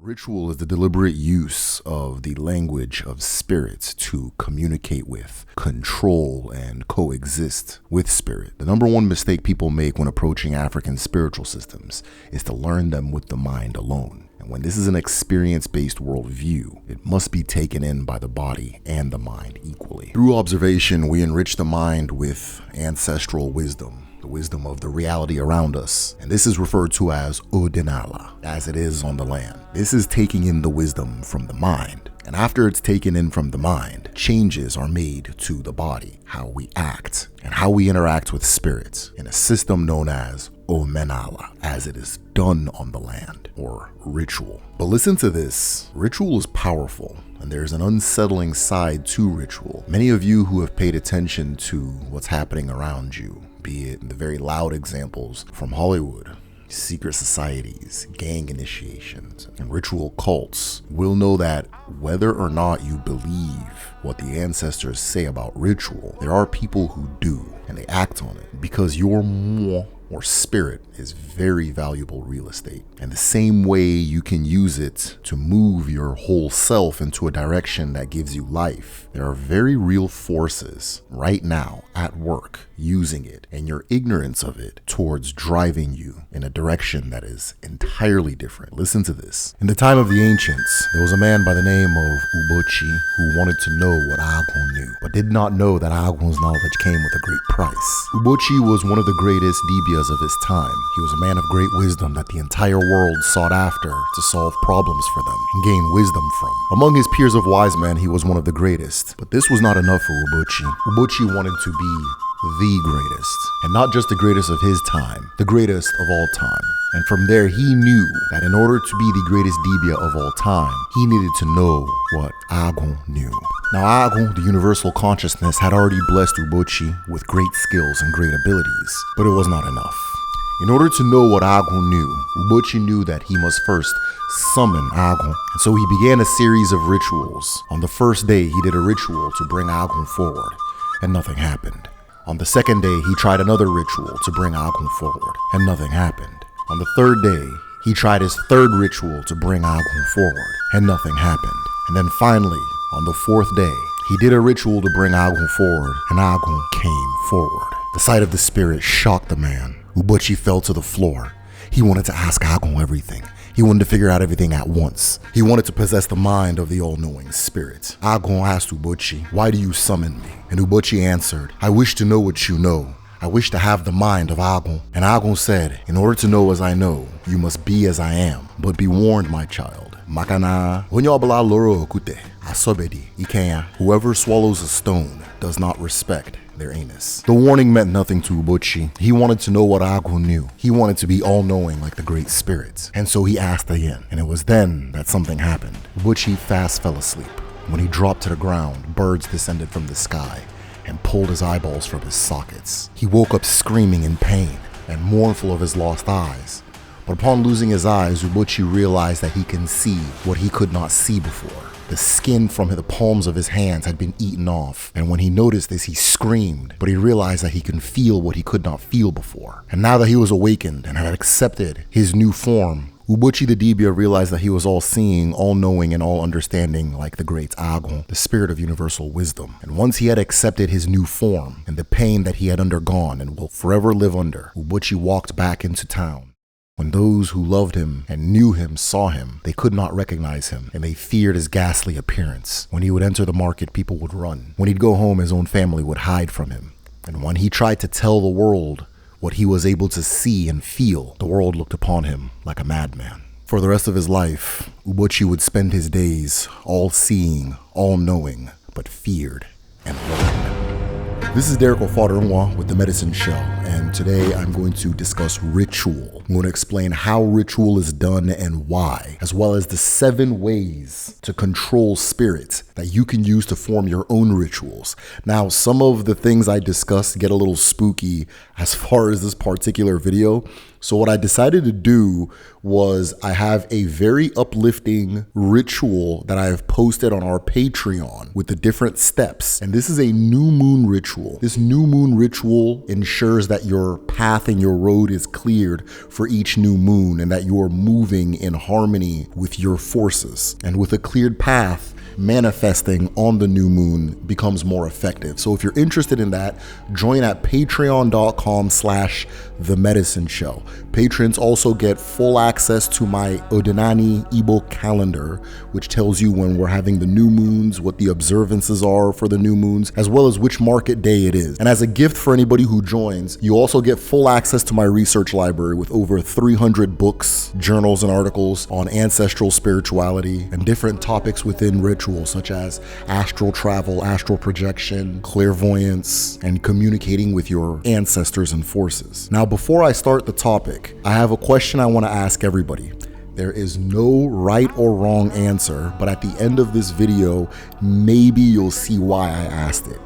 Ritual is the deliberate use of the language of spirits to communicate with, control, and coexist with spirit. The number one mistake people make when approaching African spiritual systems is to learn them with the mind alone. And when this is an experience-based worldview, it must be taken in by the body and the mind equally. Through observation, we enrich the mind with ancestral wisdom, the wisdom of the reality around us. And this is referred to as Odinala, as it is on the land. This is taking in the wisdom from the mind. And after it's taken in from the mind, changes are made to the body, how we act, and how we interact with spirits in a system known as Omenala, as it is done on the land, or ritual. But listen to this, ritual is powerful, and there's an unsettling side to ritual. Many of you who have paid attention to what's happening around you, be it the very loud examples from Hollywood, secret societies, gang initiations, and ritual cults, will know that whether or not you believe what the ancestors say about ritual, there are people who do, and they act on it because your Mmuo, or spirit, is very valuable real estate. And the same way you can use it to move your whole self into a direction that gives you life, there are very real forces right now at work using it and your ignorance of it towards driving you in a direction that is entirely different. Listen to this. In the time of the ancients, there was a man by the name of Uchi who wanted to know what Agun knew, but did not know that Agun's knowledge came with a great price. Uchi was one of the greatest Dibias of his time. He was a man of great wisdom that the entire world sought after to solve problems for them and gain wisdom from. Among his peers of wise men, he was one of the greatest. But this was not enough for Uchi. Uchi wanted to be the greatest, and not just the greatest of his time, the greatest of all time. And from there, he knew that in order to be the greatest Dibia of all time, he needed to know what Agun knew. Now, Agun, the universal consciousness, had already blessed Uchi with great skills and great abilities, but it was not enough. In order to know what Agun knew, Uchi knew that he must first summon Agun. And so he began a series of rituals. On the first day, he did a ritual to bring Agun forward, and nothing happened. On the second day, he tried another ritual to bring Agun forward, and nothing happened. On the third day, he tried his third ritual to bring Agun forward, and nothing happened. And then finally, on the fourth day, he did a ritual to bring Agun forward, and Agun came forward. The sight of the spirit shocked the man. Uchi fell to the floor. He wanted to ask Agun everything. He wanted to figure out everything at once. He wanted to possess the mind of the all-knowing spirit. Agun asked Uchi, "Why do you summon me?" And Uchi answered, "I wish to know what you know. I wish to have the mind of Agun." And Agun said, "In order to know as I know, you must be as I am. But be warned, my child. Makana, onyobala loro okute, asobedi, ikenya. Whoever swallows a stone does not respect their anus." The warning meant nothing to Uchi. He wanted to know what Agun knew. He wanted to be all-knowing like the great spirits. And so he asked again. And it was then that something happened. Uchi fast fell asleep. When he dropped to the ground, birds descended from the sky and pulled his eyeballs from his sockets. He woke up screaming in pain and mournful of his lost eyes. But upon losing his eyes, Uchi realized that he can see what he could not see before. The skin from the palms of his hands had been eaten off, and when he noticed this, he screamed, but he realized that he can feel what he could not feel before. And now that he was awakened and had accepted his new form, Uchi the Dibia realized that he was all-seeing, all-knowing, and all-understanding like the great Agun, the spirit of universal wisdom. And once he had accepted his new form and the pain that he had undergone and will forever live under, Uchi walked back into town. When those who loved him and knew him saw him, they could not recognize him, and they feared his ghastly appearance. When he would enter the market, people would run. When he'd go home, his own family would hide from him. And when he tried to tell the world what he was able to see and feel, the world looked upon him like a madman. For the rest of his life, Uchi would spend his days all-seeing, all-knowing, but feared and alone. This is Derek Ofaderunwa with The Medicine Show, and today I'm going to discuss ritual. I'm going to explain how ritual is done and why, as well as the 7 ways to control spirits that you can use to form your own rituals. Now, some of the things I discussed get a little spooky as far as this particular video. So what I decided to do was I have a very uplifting ritual that I have posted on our Patreon with the different steps. And this is a new moon ritual. This new moon ritual ensures that your path and your road is cleared for each new moon and that you are moving in harmony with your forces. And with a cleared path, manifesting on the new moon becomes more effective. So if you're interested in that, join at patreon.com/themedicineshell. Patrons also get full access to my Odinani Igbo calendar, which tells you when we're having the new moons, what the observances are for the new moons, as well as which market day it is. And as a gift for anybody who joins, you also get full access to my research library with over 300 books, journals, and articles on ancestral spirituality and different topics within rituals such as astral travel, astral projection, clairvoyance, and communicating with your ancestors and forces. Now, before I start the topic, I have a question I want to ask everybody. There is no right or wrong answer, but at the end of this video, maybe you'll see why I asked it.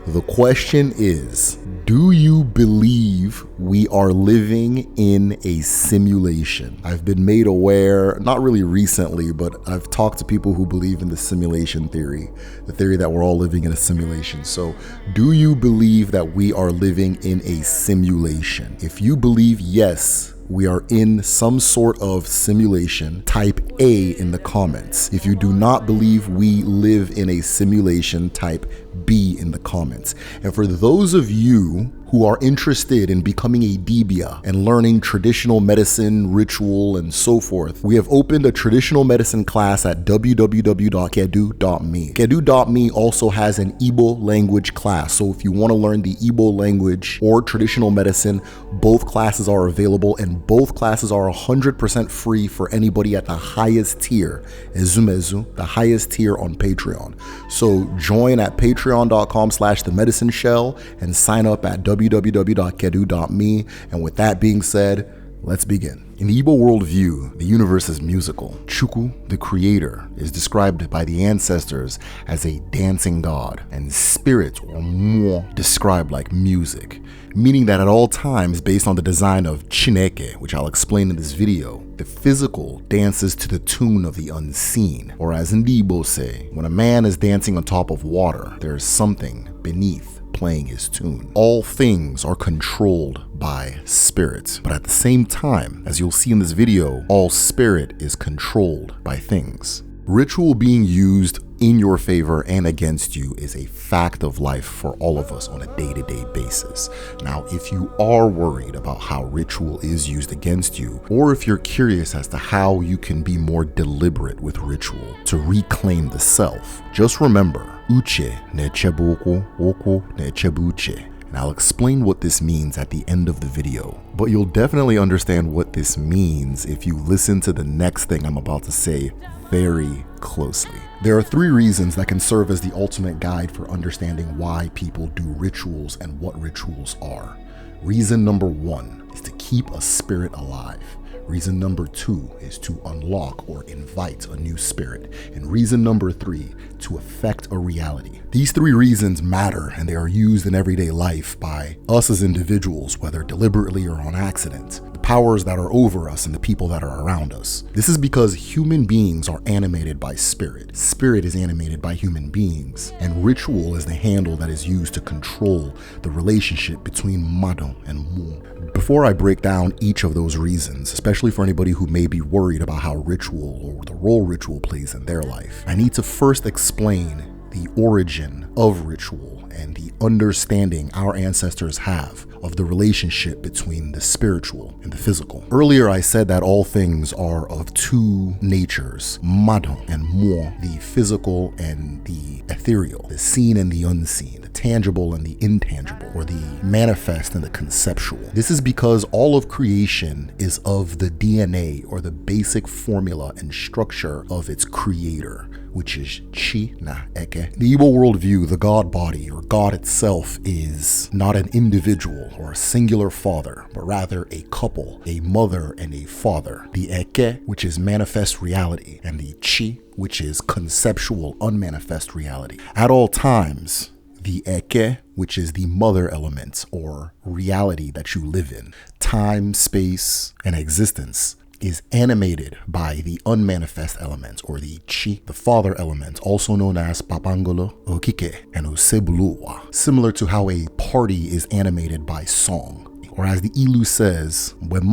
The question is, do you believe we are living in a simulation? I've been made aware, not really recently, but I've talked to people who believe in the simulation theory, the theory that we're all living in a simulation. So, do you believe that we are living in a simulation? If you believe yes, we are in some sort of simulation, type A in the comments. If you do not believe we live in a simulation, type B in the comments. And for those of you who are interested in becoming a Dibia and learning traditional medicine, ritual, and so forth, we have opened a traditional medicine class at www.kedu.me. Kedu.me also has an Igbo language class. So if you want to learn the Igbo language or traditional medicine, both classes are available, and both classes are 100% free for anybody at the highest tier, Ezumezu, the highest tier on Patreon. So join at patreon.com/themedicineshell and sign up at www.kedu.me. And with that being said, let's begin. In the Igbo worldview, the universe is musical. Chukwu, the creator, is described by the ancestors as a dancing god, and spirit, or Mmuo, described like music, meaning that at all times, based on the design of Chineke, which I'll explain in this video, the physical dances to the tune of the unseen. Or as Ndi Igbo say, when a man is dancing on top of water, there is something beneath playing his tune. All things are controlled by spirit, but at the same time, as you'll see in this video, all spirit is controlled by things. Ritual being used in your favor and against you is a fact of life for all of us on a day-to-day basis. Now, if you are worried about how ritual is used against you, or if you're curious as to how you can be more deliberate with ritual to reclaim the self, just remember, Uchi na-echebe okwu, okwu na-echebe uche. And I'll explain what this means at the end of the video. But you'll definitely understand what this means if you listen to the next thing I'm about to say very closely. There are 3 reasons that can serve as the ultimate guide for understanding why people do rituals and what rituals are. Reason number 1 is to keep a spirit alive. Reason number 2 is to unlock or invite a new spirit. And reason number 3, to affect a reality. These 3 reasons matter, and they are used in everyday life by us as individuals, whether deliberately or on accident. The powers that are over us and the people that are around us. This is because human beings are animated by spirit. Spirit is animated by human beings. And ritual is the handle that is used to control the relationship between Mado and Mmuo. Before I break down each of those reasons, especially for anybody who may be worried about how ritual or the role ritual plays in their life, I need to first explain the origin of ritual and the understanding our ancestors have of the relationship between the spiritual and the physical. Earlier, I said that all things are of 2 natures, Mado and Mmuo, the physical and the ethereal, the seen and the unseen, the tangible and the intangible, or the manifest and the conceptual. This is because all of creation is of the DNA, or the basic formula and structure of its creator, which is Chi na Eke. The Igbo worldview, the God body, or God itself, is not an individual, plural or a singular father, but rather a couple, a mother and a father. The eke, which is manifest reality, and the chi, which is conceptual, unmanifest reality. At all times, the eke, which is the mother element or reality that you live in, time, space, and existence, is animated by the unmanifest elements or the chi, the father element, also known as papangolo, okike, and osebuluwa, similar to how a party is animated by song. Or as the ilu says, when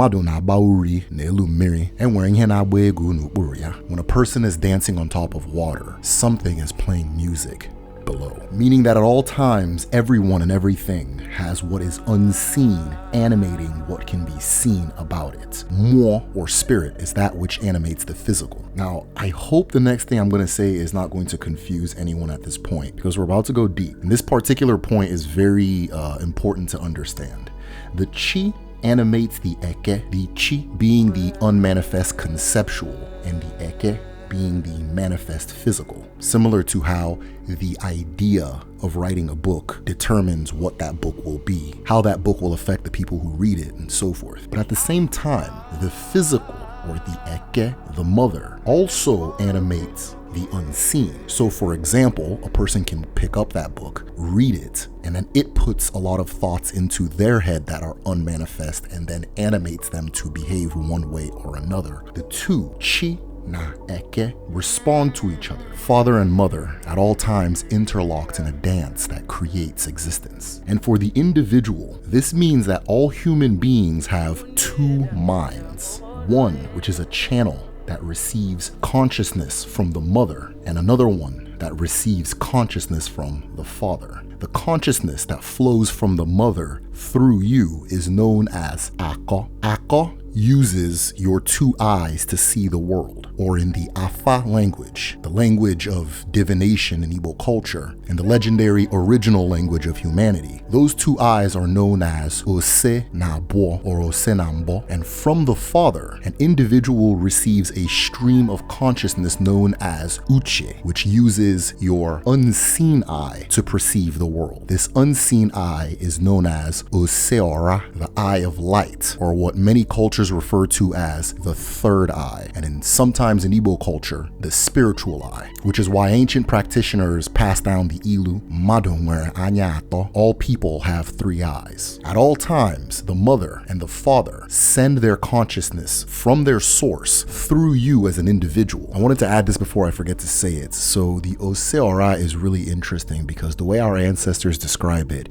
a person is dancing on top of water, something is playing music below. Meaning that at all times, everyone and everything has what is unseen animating what can be seen about it. Mmuo, or spirit, is that which animates the physical. Now, I hope the next thing I'm going to say is not going to confuse anyone at this point, because we're about to go deep. And this particular point is very important to understand. The chi animates the eke, the chi being the unmanifest conceptual, and the eke being the manifest physical, similar to how the idea of writing a book determines what that book will be, how that book will affect the people who read it, and so forth. But at the same time, the physical, or the eke, the mother, also animates the unseen. So for example, a person can pick up that book, read it, and then it puts a lot of thoughts into their head that are unmanifest and then animates them to behave one way or another. The two, chi na eke, respond to each other. Father and mother at all times interlocked in a dance that creates existence. And for the individual, this means that all human beings have two minds. One, which is a channel that receives consciousness from the mother, and another one that receives consciousness from the father. The consciousness that flows from the mother through you is known as ako. Ako uses your two eyes to see the world, or in the Afa language, the language of divination in Igbo culture, and the legendary original language of humanity. Those two eyes are known as Ose Nabo or Ose Nambo, and from the father, an individual receives a stream of consciousness known as Uchi, which uses your unseen eye to perceive the world. This unseen eye is known as Oseora, the eye of light, or what many cultures refer to as the third eye, and sometimes in Igbo culture, the spiritual eye, which is why ancient practitioners pass down the ilu, madonwere anyato, all people have three eyes. At all times, the mother and the father send their consciousness from their source through you as an individual. I wanted to add this before I forget to say it. So the Oseora is really interesting because the way our ancestors describe it,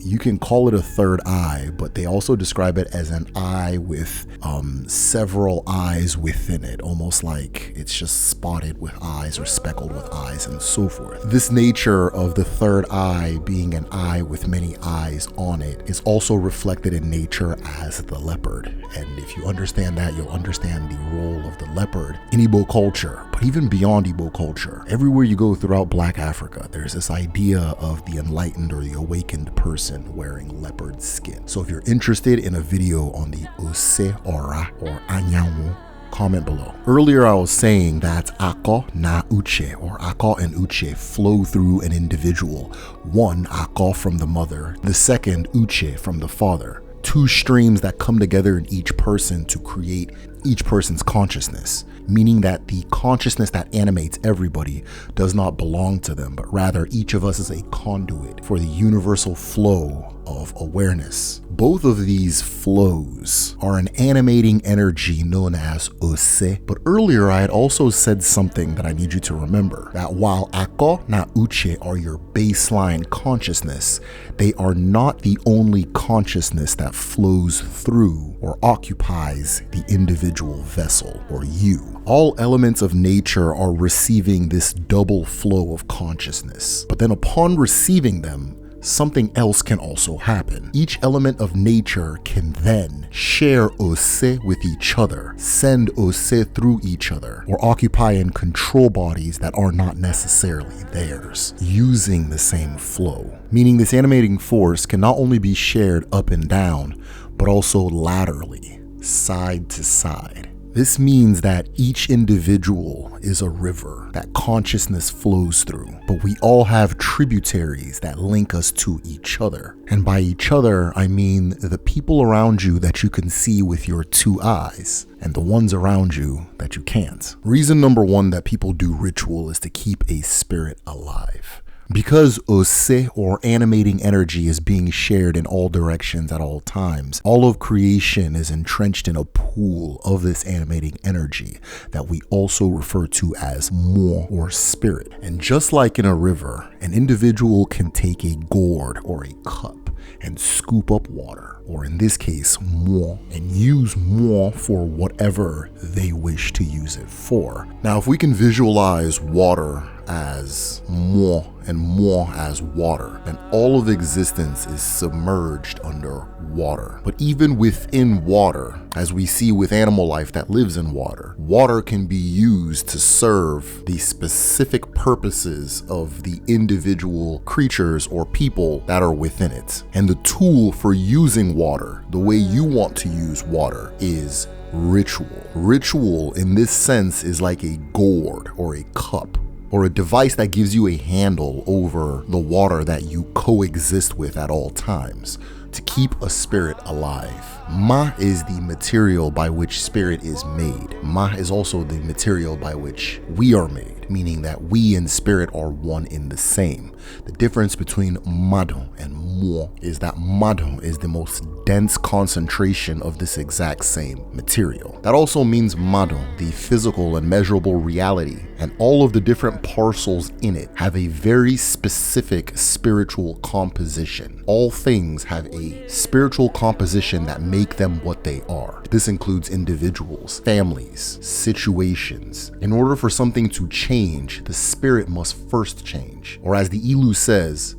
you can call it a third eye, but they also describe it as an eye with several eyes within it, almost like it's just spotted with eyes or speckled with eyes and so forth. This nature of the third eye being an eye with many eyes on it is also reflected in nature as the leopard. And if you understand that, you'll understand the role of the leopard in Igbo culture. But even beyond Igbo culture, everywhere you go throughout Black Africa, there's this idea of the enlightened or the awakened person wearing leopard skin. So if you're interested in a video on the Ose Ora or Anyanwu, comment below. Earlier I was saying that Ako na Uche, or Ako and Uche, flow through an individual. One, Ako from the mother, the second, Uche from the father. Two streams that come together in each person to create each person's consciousness, meaning that the consciousness that animates everybody does not belong to them, but rather each of us is a conduit for the universal flow of awareness. Both of these flows are an animating energy known as Ose. But earlier I had also said something that I need you to remember, that while Ako na Uche are your baseline consciousness, they are not the only consciousness that flows through or occupies the individual vessel, or you. All elements of nature are receiving this double flow of consciousness, but then upon receiving them, something else can also happen. Each element of nature can then share Ose with each other, send Ose through each other, or occupy and control bodies that are not necessarily theirs, using the same flow. Meaning this animating force can not only be shared up and down, but also laterally, side to side. This means that each individual is a river that consciousness flows through, but we all have tributaries that link us to each other. And by each other, I mean the people around you that you can see with your two eyes, and the ones around you that you can't. Reason number one that people do ritual is to keep a spirit alive. Because Ose, or animating energy, is being shared in all directions at all times, all of creation is entrenched in a pool of this animating energy that we also refer to as Mmuo, or spirit. And just like in a river, an individual can take a gourd or a cup and scoop up water, or in this case, Mmuo, and use Mmuo for whatever they wish to use it for. Now, if we can visualize water as Mmuo and Mmuo as water, then all of existence is submerged under water. But even within water, as we see with animal life that lives in water, water can be used to serve the specific purposes of the individual creatures or people that are within it. And the tool for using water, the way you want to use water, is ritual. Ritual in this sense is like a gourd or a cup, or a device that gives you a handle over the water that you coexist with at all times to keep a spirit alive. Ma is the material by which spirit is made. Ma is also the material by which we are made, meaning that we and spirit are one in the same. The difference between Mado and Mmuo is that Mado is the most dense concentration of this exact same material. That also means Mado, the physical and measurable reality, and all of the different parcels in it have a very specific spiritual composition. All things have a spiritual composition that make them what they are. This includes individuals, families, situations. In order for something to change, the spirit must first change. Or as the Ilu says,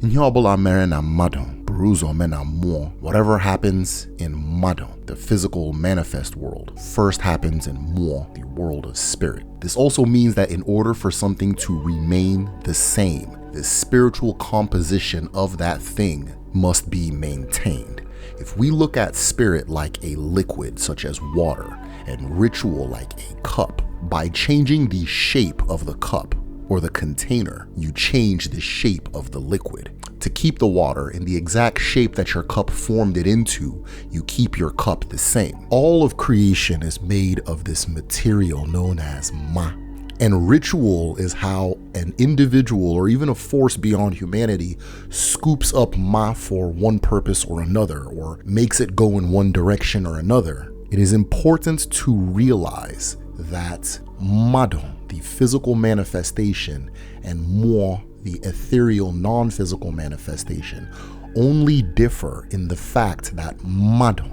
whatever happens in Mado, the physical manifest world, first happens in Mmuo, the world of spirit. This also means that in order for something to remain the same, the spiritual composition of that thing must be maintained. If we look at spirit like a liquid such as water and ritual like a cup, by changing the shape of the cup or the container, you change the shape of the liquid. To keep the water in the exact shape that your cup formed it into, you keep your cup the same. All of creation is made of this material known as Ma. And ritual is how an individual or even a force beyond humanity scoops up Ma for one purpose or another, or makes it go in one direction or another. It is important to realize that Mado, the physical manifestation, and Mmuo, the ethereal non-physical manifestation, only differ in the fact that Mado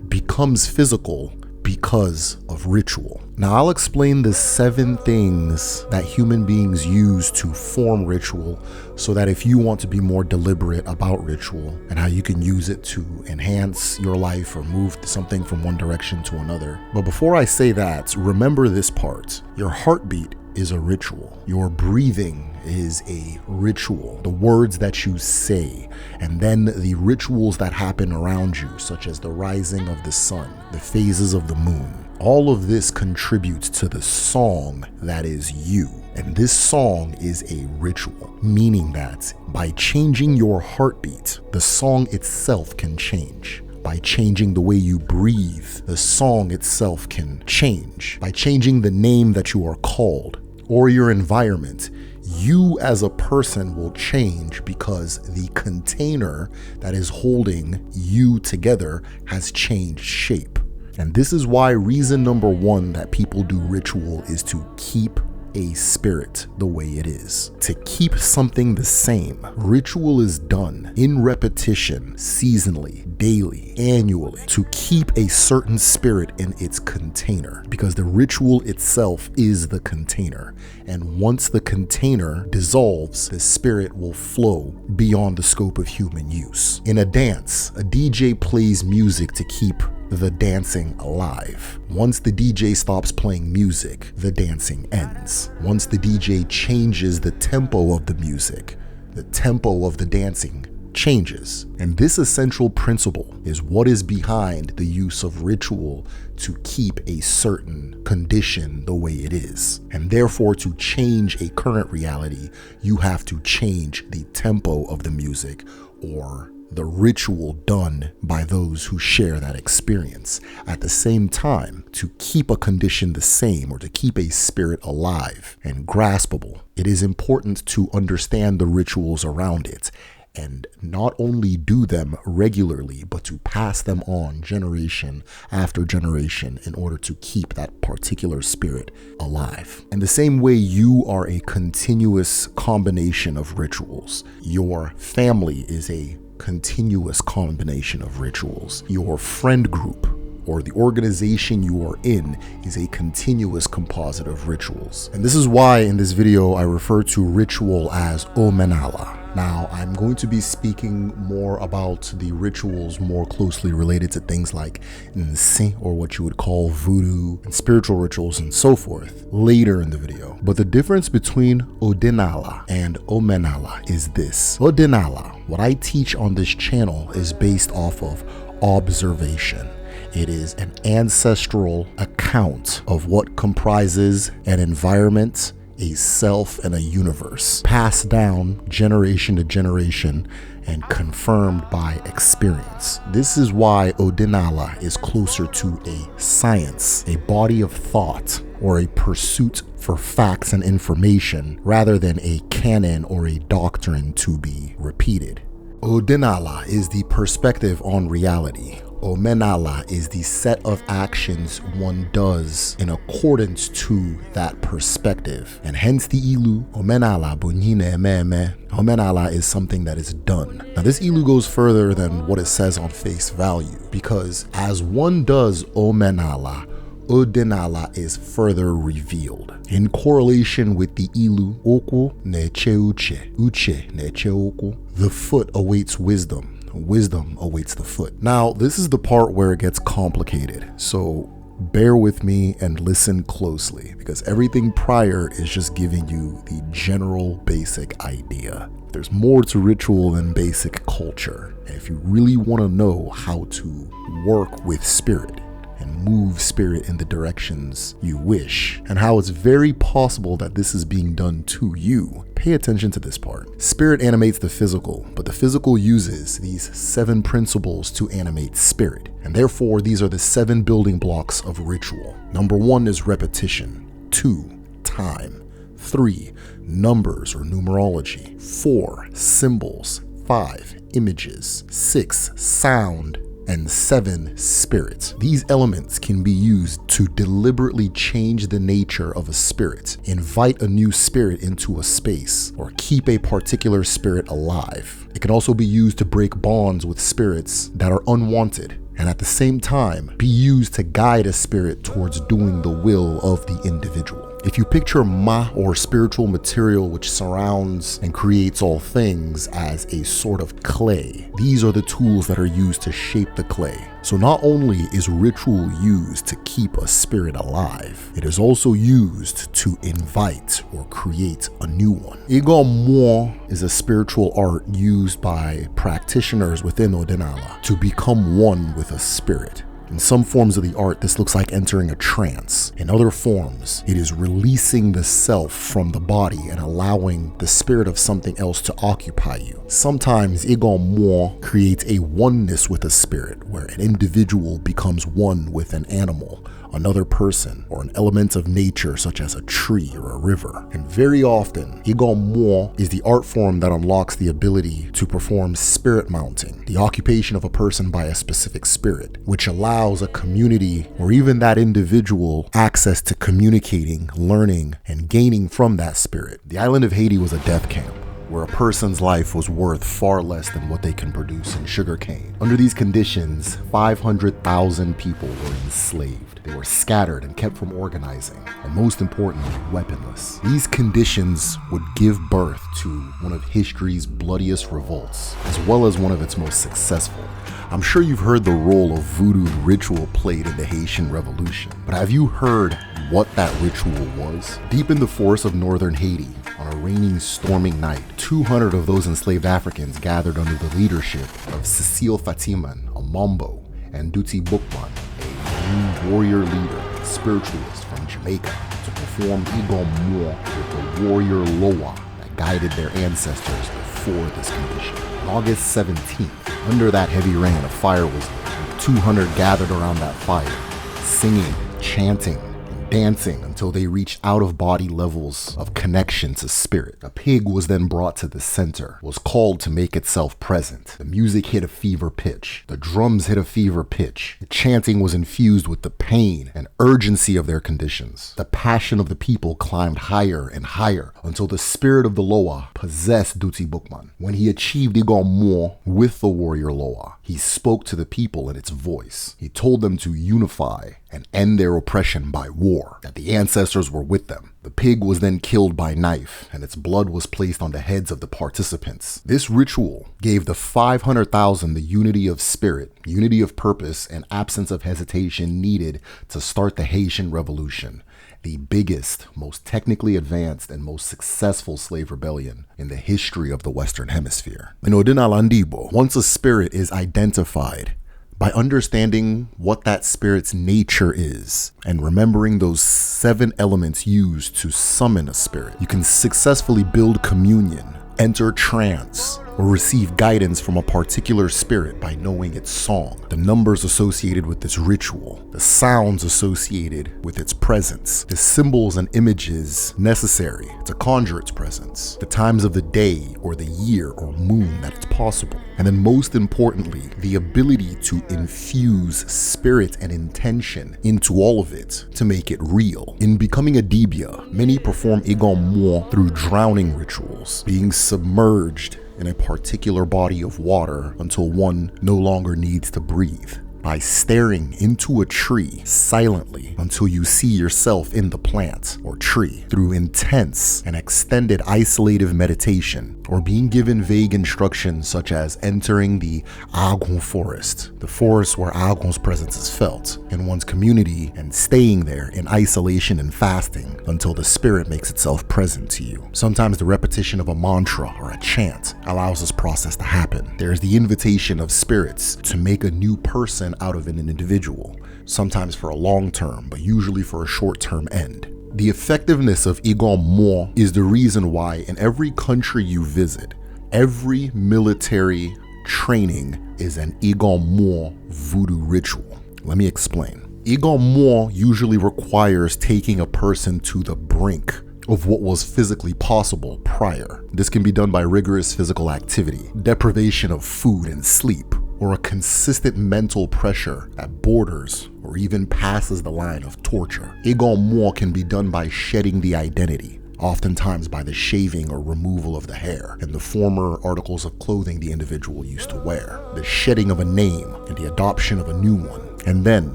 becomes physical because of ritual. Now I'll explain the 7 things that human beings use to form ritual, so that if you want to be more deliberate about ritual and how you can use it to enhance your life or move something from one direction to another. But before I say that, remember this part. Your heartbeat is a ritual. Your breathing is a ritual. The words that you say, and then the rituals that happen around you, such as the rising of the sun, the phases of the moon. All of this contributes to the song that is you. And this song is a ritual, meaning that by changing your heartbeat, the song itself can change. By changing the way you breathe, the song itself can change. By changing the name that you are called or your environment, you as a person will change because the container that is holding you together has changed shape. And this is why reason number 1 that people do ritual is to keep a spirit the way it is. To keep something the same, ritual is done in repetition, seasonally, daily, annually, to keep a certain spirit in its container, because the ritual itself is the container. And once the container dissolves, the spirit will flow beyond the scope of human use. In a dance, a DJ plays music to keep the dancing alive. Once the DJ stops playing music, the dancing ends. Once the DJ changes the tempo of the music, the tempo of the dancing changes. And this essential principle is what is behind the use of ritual to keep a certain condition the way it is. And therefore, to change a current reality, you have to change the tempo of the music or the ritual done by those who share that experience. At the same time, to keep a condition the same or to keep a spirit alive and graspable, it is important to understand the rituals around it and not only do them regularly, but to pass them on generation after generation in order to keep that particular spirit alive. In the same way, you are a continuous combination of rituals. Your family is a continuous combination of rituals. Your friend group or the organization you are in is a continuous composite of rituals. And this is why in this video I refer to ritual as omenala. Now, I'm going to be speaking more about the rituals more closely related to things like nsi, or what you would call voodoo, and spiritual rituals and so forth later in the video. But the difference between odinala and omenala is this. Odinala, what I teach on this channel, is based off of observation. It is an ancestral account of what comprises an environment, a self, and a universe, passed down generation to generation and confirmed by experience. This is why Odinala is closer to a science, a body of thought, or a pursuit for facts and information, rather than a canon or a doctrine to be repeated. Odinala is the perspective on reality. Omenala is the set of actions one does in accordance to that perspective. And hence the ilu, Omenala bunyine ememe. Omenala is something that is done. Now this ilu goes further than what it says on face value, because as one does Omenala, Odinala is further revealed. In correlation with the ilu, oku neche uche, uche neche oku, the foot awaits wisdom. Wisdom awaits the foot. Now, this is the part where it gets complicated, so bear with me and listen closely, because everything prior is just giving you the general basic idea. There's more to ritual than basic culture, and if you really want to know how to work with spirit and move spirit in the directions you wish, and how it's very possible that this is being done to you, pay attention to this part. Spirit animates the physical, but the physical uses these 7 principles to animate spirit, and therefore these are the 7 building blocks of ritual. Number 1 is repetition. 2, time. 3, numbers or numerology. 4, symbols. 5, images. 6, sound. And 7, spirit. These elements can be used to deliberately change the nature of a spirit, invite a new spirit into a space, or keep a particular spirit alive. It can also be used to break bonds with spirits that are unwanted, and at the same time be used to guide a spirit towards doing the will of the individual. If you picture ma, or spiritual material which surrounds and creates all things, as a sort of clay, these are the tools that are used to shape the clay. So not only is ritual used to keep a spirit alive, it is also used to invite or create a new one. Igo Mmuo is a spiritual art used by practitioners within Odinala to become one with a spirit. In some forms of the art, this looks like entering a trance. In other forms, it is releasing the self from the body and allowing the spirit of something else to occupy you. Sometimes Igo Mmuo creates a oneness with a spirit, where an individual becomes one with an animal, another person, or an element of nature such as a tree or a river. And very often, Igo Mmuo is the art form that unlocks the ability to perform spirit mounting, the occupation of a person by a specific spirit, which allows a community or even that individual access to communicating, learning, and gaining from that spirit. The island of Haiti was a death camp, where a person's life was worth far less than what they can produce in sugarcane. Under these conditions, 500,000 people were enslaved. They were scattered and kept from organizing, and most importantly, weaponless. These conditions would give birth to one of history's bloodiest revolts, as well as one of its most successful. I'm sure you've heard the role of voodoo ritual played in the Haitian Revolution, but have you heard what that ritual was? Deep in the forests of northern Haiti, on a rainy, storming night, 200 of those enslaved Africans gathered under the leadership of Cecile Fatiman, a Mambo, and Duti Bukman, a new warrior leader and spiritualist from Jamaica, to perform Igo Mmuo with the warrior Loa that guided their ancestors before this condition. On August 17th, under that heavy rain, a fire was lit. 200 gathered around that fire, singing, chanting, and dancing until they reached out-of-body levels of connection to spirit. A pig was then brought to the center, was called to make itself present. The music hit a fever pitch. The drums hit a fever pitch. The chanting was infused with the pain and urgency of their conditions. The passion of the people climbed higher and higher until the spirit of the Loa possessed Duti Bukman. When he achieved Igo Mmuo with the warrior Loa, he spoke to the people in its voice. He told them to unify and end their oppression by war, that the ancestors were with them. The pig was then killed by knife, and its blood was placed on the heads of the participants. This ritual gave the 500,000 the unity of spirit, unity of purpose, and absence of hesitation needed to start the Haitian Revolution, the biggest, most technically advanced, and most successful slave rebellion in the history of the Western Hemisphere. In Odina Landibo, once a spirit is identified, by understanding what that spirit's nature is and remembering those 7 elements used to summon a spirit, you can successfully build communion, enter trance, or receive guidance from a particular spirit by knowing its song, the numbers associated with this ritual, the sounds associated with its presence, the symbols and images necessary to conjure its presence, the times of the day or the year or moon that it's possible, and then most importantly, the ability to infuse spirit and intention into all of it to make it real. In becoming a Dibia, many perform Igo Mmuo through drowning rituals, being submerged in a particular body of water until one no longer needs to breathe, by staring into a tree silently until you see yourself in the plant or tree, through intense and extended isolative meditation, or being given vague instructions such as entering the Agon forest, the forest where Agon's presence is felt in one's community, and staying there in isolation and fasting until the spirit makes itself present to you. Sometimes the repetition of a mantra or a chant allows this process to happen. There's the invitation of spirits to make a new person out of an individual, sometimes for a long term, but usually for a short term end. The effectiveness of Igo Mmuo is the reason why in every country you visit, every military training is an Igo Mmuo voodoo ritual. Let me explain. Igo Mmuo usually requires taking a person to the brink of what was physically possible prior. This can be done by rigorous physical activity, deprivation of food and sleep, or a consistent mental pressure that borders or even passes the line of torture. Igo Mmuo can be done by shedding the identity, oftentimes by the shaving or removal of the hair and the former articles of clothing the individual used to wear, the shedding of a name and the adoption of a new one. And then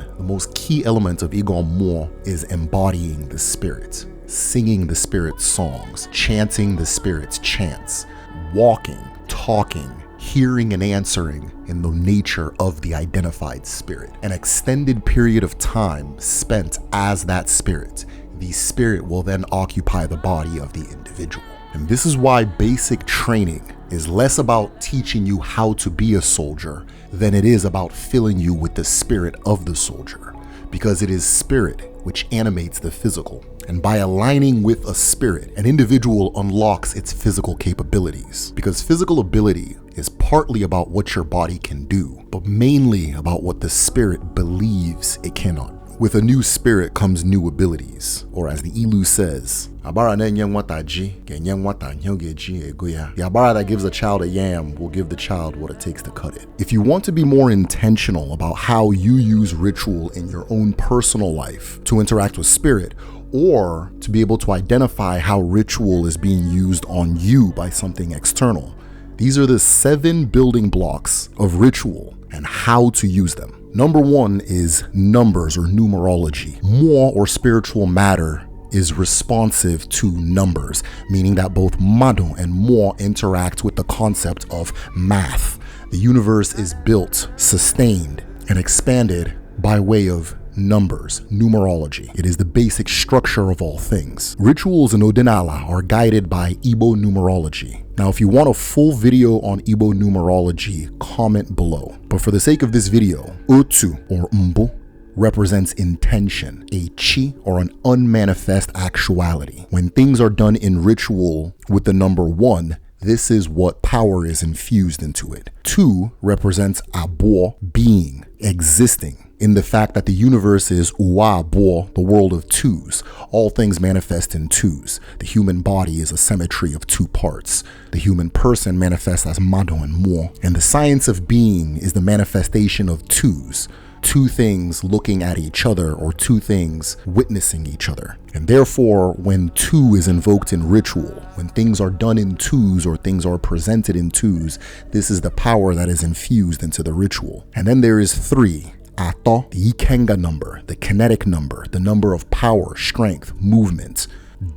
the most key element of Igo Mmuo is embodying the spirit, singing the spirit's songs, chanting the spirit's chants, walking, talking, hearing and answering in the nature of the identified spirit. An extended period of time spent as that spirit, the spirit will then occupy the body of the individual. And this is why basic training is less about teaching you how to be a soldier than it is about filling you with the spirit of the soldier, because it is spirit which animates the physical. And by aligning with a spirit, an individual unlocks its physical capabilities, because physical ability is partly about what your body can do, but mainly about what the spirit believes it cannot. With a new spirit comes new abilities, or as the Ilu says, the abara that gives a child a yam will give the child what it takes to cut it. If you want to be more intentional about how you use ritual in your own personal life to interact with spirit, or to be able to identify how ritual is being used on you by something external, these are the 7 building blocks of ritual and how to use them. Number one is numbers or numerology. Mmuo or spiritual matter is responsive to numbers, meaning that both Mado and Mmuo interact with the concept of math. The universe is built, sustained, and expanded by way of numbers, numerology. It is the basic structure of all things. Rituals in Odinala are guided by Igbo numerology. Now, if you want a full video on Igbo numerology, comment below. But for the sake of this video, Uchi or Mbo represents intention, a chi or an unmanifest actuality. When things are done in ritual with the number 1, this is what power is infused into it. 2 represents Abo, being, existing, in the fact that the universe is Uwa Bo, the world of twos. All things manifest in twos. The human body is a symmetry of 2 parts. The human person manifests as Mado and Mmuo. And the science of being is the manifestation of twos. 2 things looking at each other or 2 things witnessing each other. And therefore, when 2 is invoked in ritual, when things are done in twos or things are presented in twos, this is the power that is infused into the ritual. And then there is 3. Ato, the Ikenga number, the kinetic number, the number of power, strength, movement,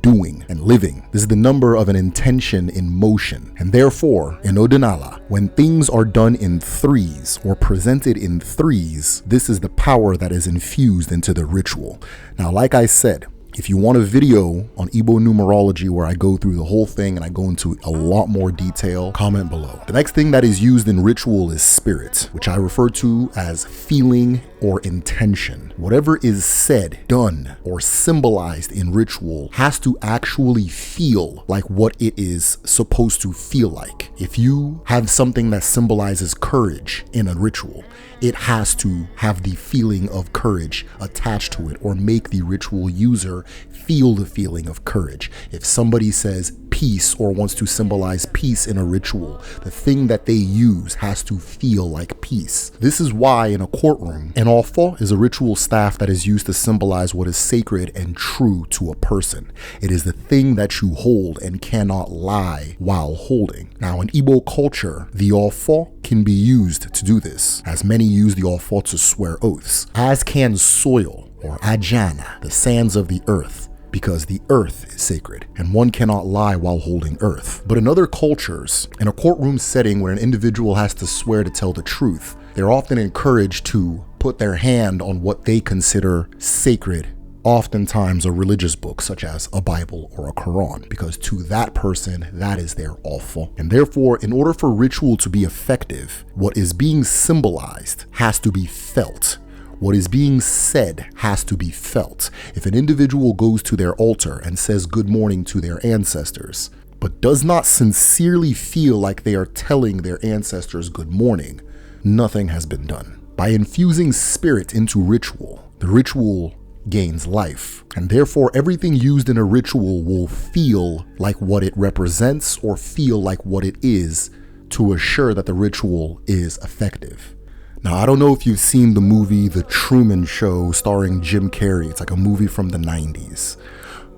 doing, and living. This is the number of an intention in motion. And therefore, in Odinala, when things are done in 3s or presented in 3s, this is the power that is infused into the ritual. Now, like I said, if you want a video on Igbo numerology where I go through the whole thing and I go into a lot more detail, comment below. The next thing that is used in ritual is spirit, which I refer to as feeling or intention. Whatever is said, done, or symbolized in ritual has to actually feel like what it is supposed to feel like. If you have something that symbolizes courage in a ritual, it has to have the feeling of courage attached to it or make the ritual user feel the feeling of courage. If somebody says peace or wants to symbolize peace in a ritual, the thing that they use has to feel like peace. This is why in a courtroom, an ofo is a ritual staff that is used to symbolize what is sacred and true to a person. It is the thing that you hold and cannot lie while holding. Now, in Igbo culture, the ofo can be used to do this, as many use the ofo to swear oaths, as can soil or ajana, the sands of the earth, because the earth is sacred and one cannot lie while holding earth. But in other cultures, in a courtroom setting where an individual has to swear to tell the truth, they're often encouraged to put their hand on what they consider sacred, oftentimes a religious book such as a Bible or a Quran, because to that person, that is their ofo. And therefore, in order for ritual to be effective, what is being symbolized has to be felt. What is being said has to be felt. If an individual goes to their altar and says good morning to their ancestors, but does not sincerely feel like they are telling their ancestors good morning, nothing has been done. By infusing spirit into ritual, the ritual gains life, and therefore everything used in a ritual will feel like what it represents or feel like what it is to assure that the ritual is effective. Now, I don't know if you've seen the movie The Truman Show starring Jim Carrey. It's like a movie from the 90s.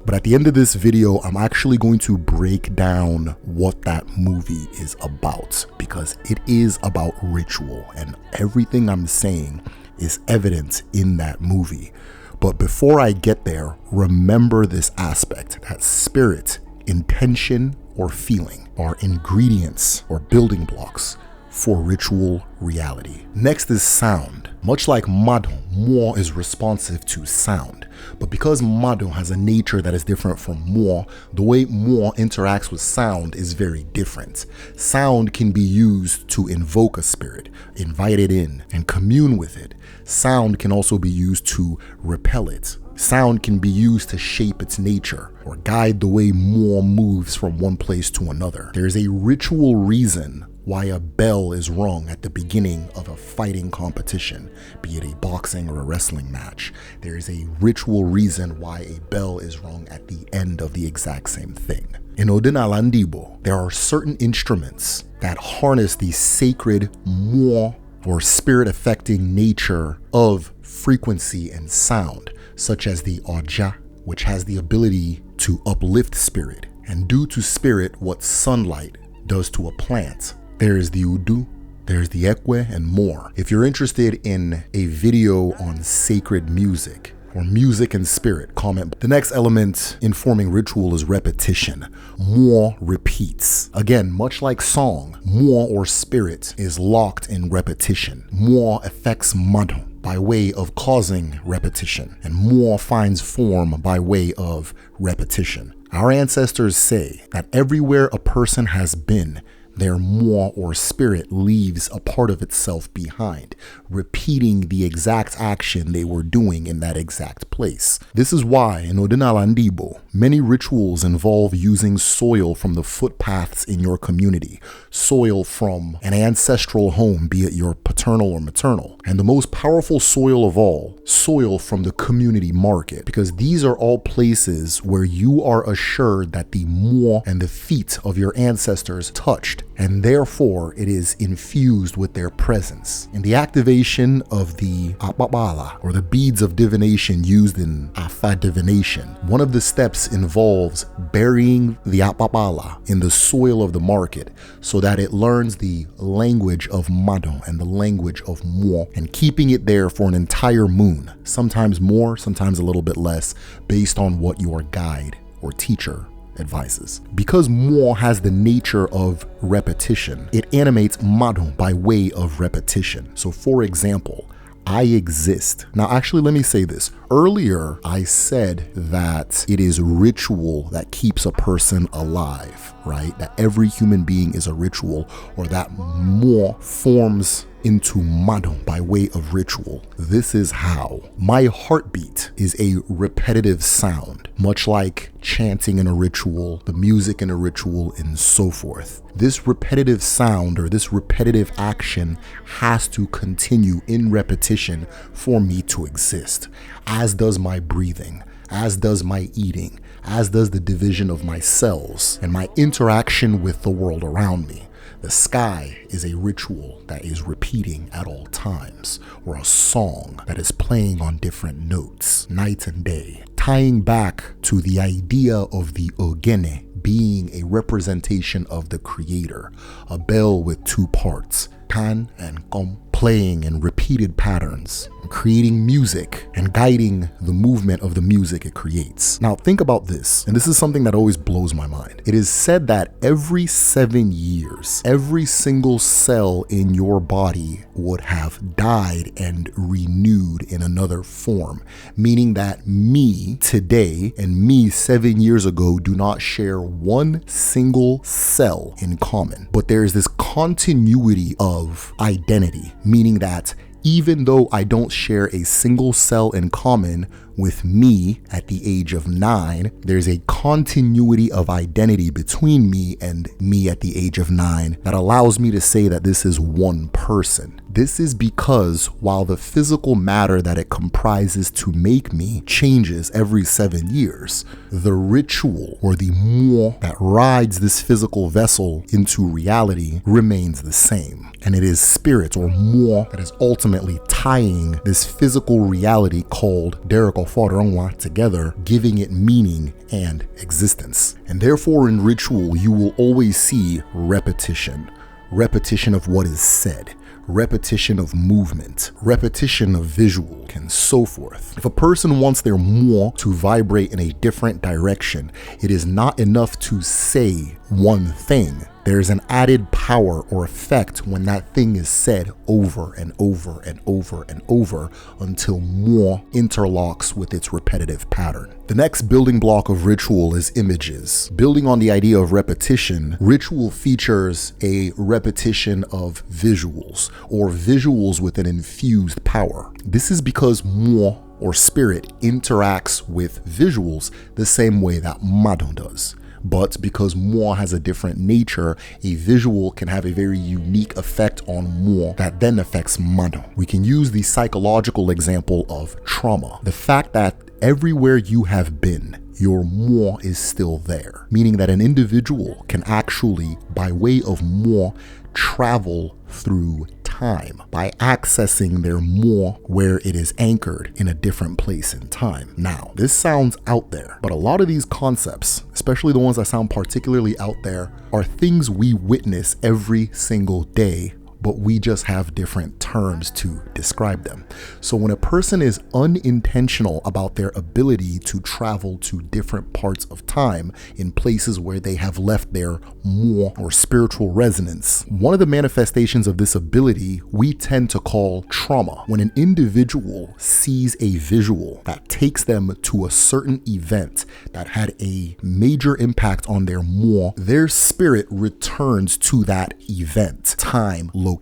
But at the end of this video, I'm actually going to break down what that movie is about, because it is about ritual and everything I'm saying is evident in that movie. But before I get there, remember this aspect, that spirit, intention, or feeling are ingredients or building blocks for ritual reality. Next is sound. Much like Mado, Mmuo is responsive to sound. But because Mado has a nature that is different from Mmuo, the way Mmuo interacts with sound is very different. Sound can be used to invoke a spirit, invite it in, and commune with it. Sound can also be used to repel it. Sound can be used to shape its nature or guide the way Mmuo moves from one place to another. There is a ritual reason why a bell is rung at the beginning of a fighting competition, be it a boxing or a wrestling match. There is a ritual reason why a bell is rung at the end of the exact same thing. In Odinalandibo, there are certain instruments that harness the sacred Mmuo or spirit-affecting nature of frequency and sound, such as the Oja, which has the ability to uplift spirit and do to spirit what sunlight does to a plant. There is the Udu, there's the ekwe, and more. If you're interested in a video on sacred music, or music and spirit, comment. The next element in forming ritual is repetition. Mmuo repeats. Again, much like song, mmuo or spirit is locked in repetition. Mmuo affects mado by way of causing repetition, and mmuo finds form by way of repetition. Our ancestors say that everywhere a person has been, their mmuo or spirit leaves a part of itself behind, repeating the exact action they were doing in that exact place. This is why in Odinala Ndibo, many rituals involve using soil from the footpaths in your community, soil from an ancestral home, be it your paternal or maternal, and the most powerful soil of all, soil from the community market, because these are all places where you are assured that the mmuo and the feet of your ancestors touched, and therefore it is infused with their presence. In the activation of the apapala, or the beads of divination used in afa divination, one of the steps involves burying the apapala in the soil of the market so that it learns the language of mado and the language of mmuo, and keeping it there for an entire moon, sometimes more, sometimes a little bit less, based on what your guide or teacher advises. Because mmuo has the nature of repetition, it animates mado by way of repetition. So for example, I exist. Now actually, let me say this. Earlier, I said that it is ritual that keeps a person alive, right? That every human being is a ritual, or that mmuo forms into mado by way of ritual. This is how. My heartbeat is a repetitive sound, much like chanting in a ritual, the music in a ritual, and so forth. This repetitive sound or this repetitive action has to continue in repetition for me to exist, as does my breathing, as does my eating, as does the division of my cells and my interaction with the world around me. The sky is a ritual that is repeating at all times, or a song that is playing on different notes, night and day, tying back to the idea of the ogene being a representation of the creator, a bell with two parts, kan and kom, playing in repeated patterns, creating music and guiding the movement of the music it creates. Now think about this, and this is something that always blows my mind. It is said that every 7 years, every single cell in your body would have died and renewed in another form, meaning that me today and me 7 years ago do not share one single cell in common, but there is this continuity of identity, meaning that even though I don't share a single cell in common with me at the age of 9, there's a continuity of identity between me and me at the age of 9 that allows me to say that this is one person. This is because while the physical matter that it comprises to make me changes every 7 years, the ritual or the mmuo that rides this physical vessel into reality remains the same. And it is spirit or mmuo that is ultimately tying this physical reality called Dereko Forongwa together, giving it meaning and existence. And therefore in ritual, you will always see repetition. Repetition of what is said, repetition of movement, repetition of visual, and so forth. If a person wants their mmuo to vibrate in a different direction, it is not enough to say one thing. There's an added power or effect when that thing is said over and over and over and over until mmuo interlocks with its repetitive pattern. The next building block of ritual is images. Building on the idea of repetition, ritual features a repetition of visuals, or visuals with an infused power. This is because mmuo or spirit interacts with visuals the same way that mado does. But because mmuo has a different nature, a visual can have a very unique effect on mmuo that then affects mado. We can use the psychological example of trauma. The fact that everywhere you have been, your mmuo is still there, meaning that an individual can actually, by way of mmuo, travel through time by accessing their mmuo where it is anchored in a different place in time. Now, this sounds out there, but a lot of these concepts, especially the ones that sound particularly out there, are things we witness every single day but we just have different terms to describe them. So when a person is unintentional about their ability to travel to different parts of time in places where they have left their Mmuo or spiritual resonance, one of the manifestations of this ability we tend to call trauma. When an individual sees a visual that takes them to a certain event that had a major impact on their Mmuo, their spirit returns to that event, time, location,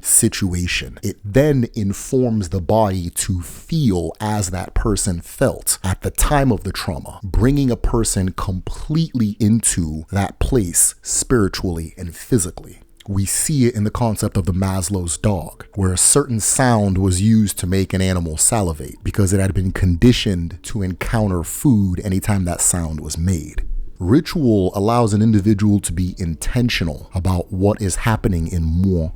situation. It then informs the body to feel as that person felt at the time of the trauma, bringing a person completely into that place spiritually and physically. We see it in the concept of the Maslow's dog, where a certain sound was used to make an animal salivate because it had been conditioned to encounter food anytime that sound was made. Ritual allows an individual to be intentional about what is happening in Mmuo,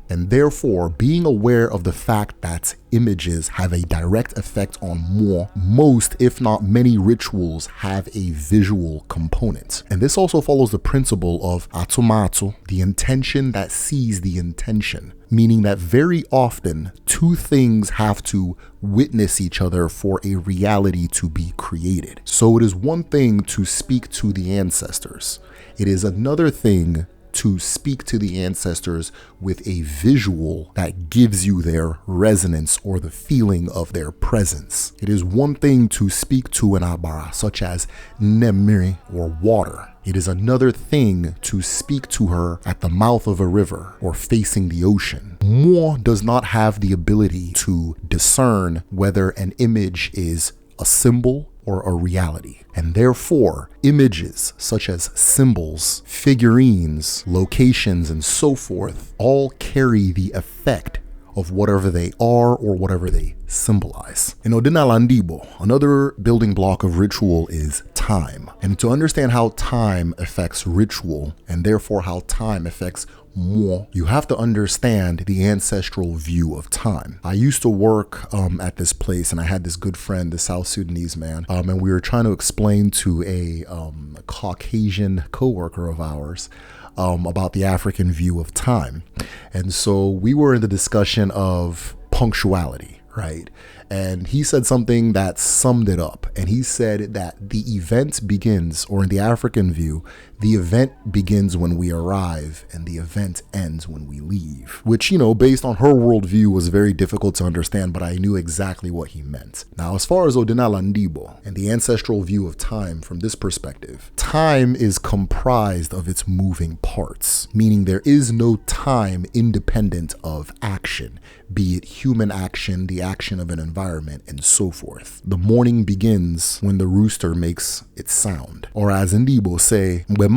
and therefore being aware of the fact that images have a direct effect on Mmuo. Most, if not many, rituals have a visual component. And this also follows the principle of atumato, the intention that sees the intention, meaning that very often two things have to witness each other for a reality to be created. So it is one thing to speak to the ancestors. It is another thing to speak to the ancestors with a visual that gives you their resonance or the feeling of their presence. It is one thing to speak to an abara, such as nemiri or water. It is another thing to speak to her at the mouth of a river or facing the ocean. Mmuo does not have the ability to discern whether an image is a symbol or a reality. And therefore, images such as symbols, figurines, locations, and so forth all carry the effect of whatever they are or whatever they symbolize. In Odinalandibo, another building block of ritual is time. And to understand how time affects ritual, and therefore how time affects Mmuo, you have to understand the ancestral view of time. I used to work at this place, and I had this good friend, the South Sudanese man, and we were trying to explain to a Caucasian coworker of ours about the African view of time. And so we were in the discussion of punctuality, right? And he said something that summed it up. And he said that the event begins, or in the African view, the event begins when we arrive and the event ends when we leave. Which, you know, based on her worldview was very difficult to understand, but I knew exactly what he meant. Now, as far as Odinalandibo and the ancestral view of time from this perspective, time is comprised of its moving parts, meaning there is no time independent of action, be it human action, the action of an environment, and so forth. The morning begins when the rooster makes its sound, or as Ndibo say, when